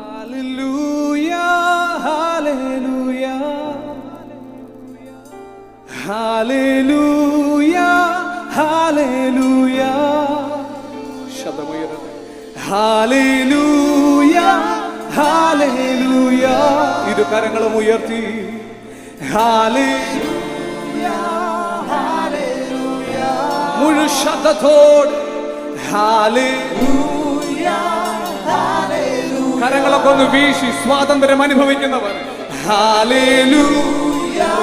Hallelujah, hallelujah, hallelujah, hallelujah. ശബ്ദമുയരട്ടെ. Hallelujah, hallelujah. ഇരു കരങ്ങളും ഉയർത്തി. Hallelujah, hallelujah. മുഴു ശബ്ദത്തോടെ Hallelujah, hallelujah. കരങ്ങളൊക്കെ ഒന്ന് വീശി സ്വാതന്ത്ര്യം അനുഭവിക്കുന്നവർ. Hallelujah,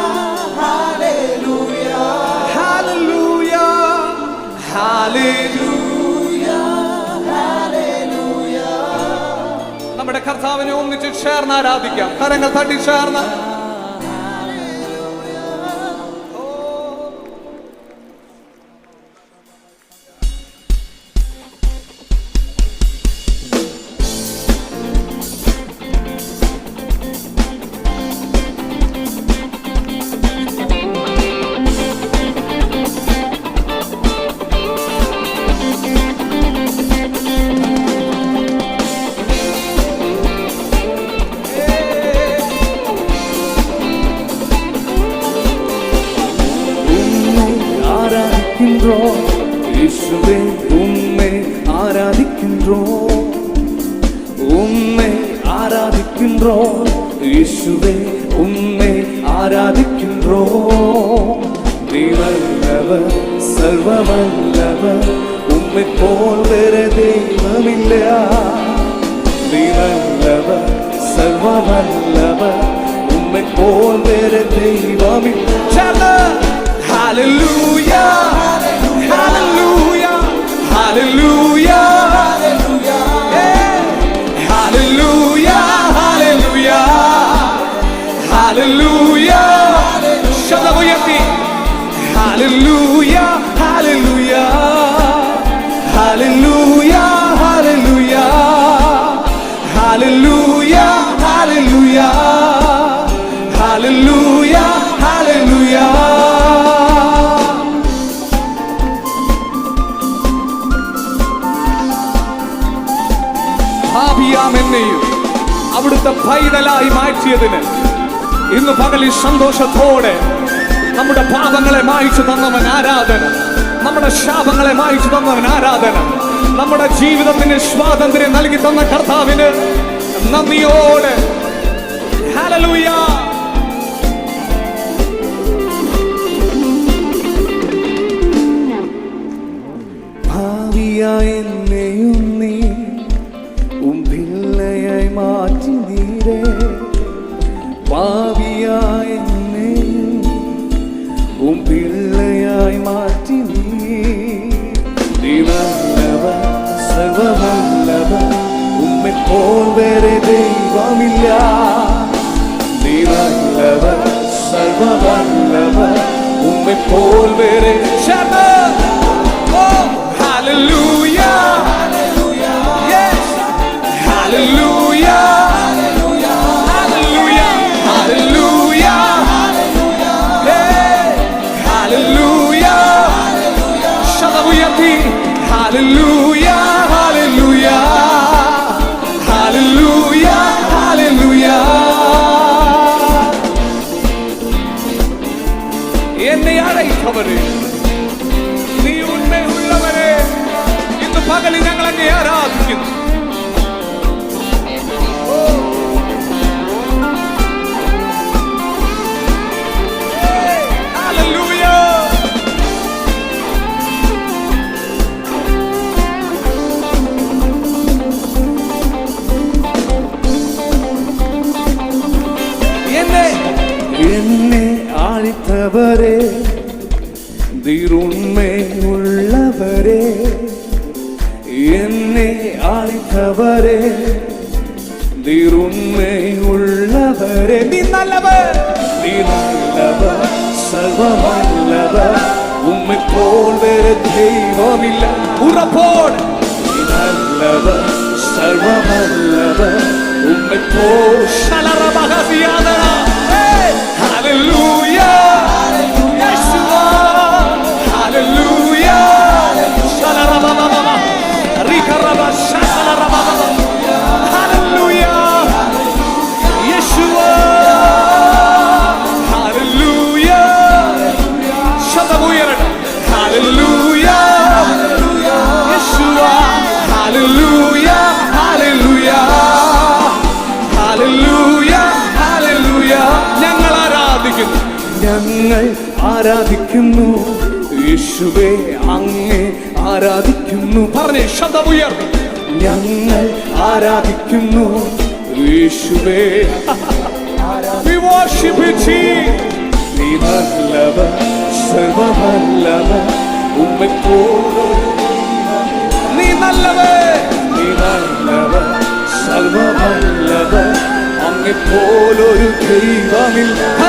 hallelujah, hallelujah, hallelujah, hallelujah. നമ്മുടെ കർത്താവിനെ ഒന്നിച്ച് ചേർന്ന് ആരാധിക്കാം. കരങ്ങൾ തട്ടി ചേർന്ന്. യേശുവേ ഉമ്മേ ആരാധിക്കിன்றோம், ഉമ്മേ ആരാധിக்கின்றோம். യേശുവേ ഉമ്മേ ആരാധിக்கின்றோம். നീ വല്ലവർ സർവവല്ലവർ, ഉമ്മേ പോൽ വേറെ ദൈവമില്ല. നീ വല്ലവർ സർവവല്ലവർ, ഉമ്മേ പോൽ വേറെ ദൈവമില്ല. Hallelujah, hallelujah, hallelujah, hallelujah, hallelujah, hallelujah, hallelujah. ശബ്ദമുയർത്തി. Hallelujah, hallelujah, hallelujah, hallelujah, hallelujah, hallelujah, hallelujah, hallelujah. ഭാവിയാമെന്നെയും അവിടുത്തെ പൈതലായി മാറ്റിയതിന് ഇന്ന് പകലിൽ സന്തോഷത്തോടെ നമ്മുടെ പാപങ്ങളെ മായ്ച്ചു തന്നവൻ ആരാധന, നമ്മുടെ ശാപങ്ങളെ മായ്ച്ചു തന്നവൻ ആരാധന, നമ്മുടെ ജീവിതത്തിന് സ്വാതന്ത്ര്യം നൽകി തന്ന കർത്താവിന് നന്ദിയോടെ ഹല്ലേലൂയ. ഭാവിയായി എന്നെയും നീ പിള്ളയായി മാറ്റി നീരേ, ഭാവിയായി എന്നെയും പിള്ളയായി മാറ്റി നീ. വല്ലവർ സർവവല്ലവർ, ഉമ്മേ പോൽ വേറെ ദൈവമില്ല. നീ വല്ലവർ സർവവല്ലവർ, ഉമ്മേ പോൽ വേറെ. Hallelujah, yes, hallelujah, hallelujah, hallelujah, hey, hallelujah, ശബ്ദമുയർത്തി. Hallelujah, hallelujah, hallelujah, hallelujah. എന്നെ അടയ്ക്കവരെ, നീ ഉണ്മയുള്ളവരെ, ഇന്ന് പകലിൽ ഞങ്ങൾ അങ്ങേ ആരാധിക്കുന്നു. എന്നെ ആഴ്ത്തവരെ, ഉണ്മയുള്ളവരെ, എന്നെ ആഴ്ത്തവരെ, ഉണ്മയുള്ളവരെ. നീ നല്ലവർ, നീ നല്ലവർ, സർവവല്ലവർ, ഉമ്മേ പോൽ വേറെ ദൈവമില്ല. ഉറപ്പോട് നീ നല്ലവർ, സർവവല്ലവർ, ഉമ്മേ പോൽ. Hallelujah, Yeshua, hallelujah, Shalarababa, Rikaraba, Shalarababa. ഞങ്ങൾ ആരാധിക്കുന്നു യേശുവേ അങ്ങേ ആരാധിക്കുന്നു. പറഞ്ഞേ ശബ്ദമുയർത്തി. ഞങ്ങൾ ആരാധിക്കുന്നു യേശുവേ. We worship you, Jesus. നീ നല്ലവൻ, സർവ്വനല്ലവൻ, നീ നല്ലവൻ, നീ നല്ലവൻ, സർവ്വനല്ലവൻ, അങ്ങെപ്പോലൊരു ദൈവമില്ല.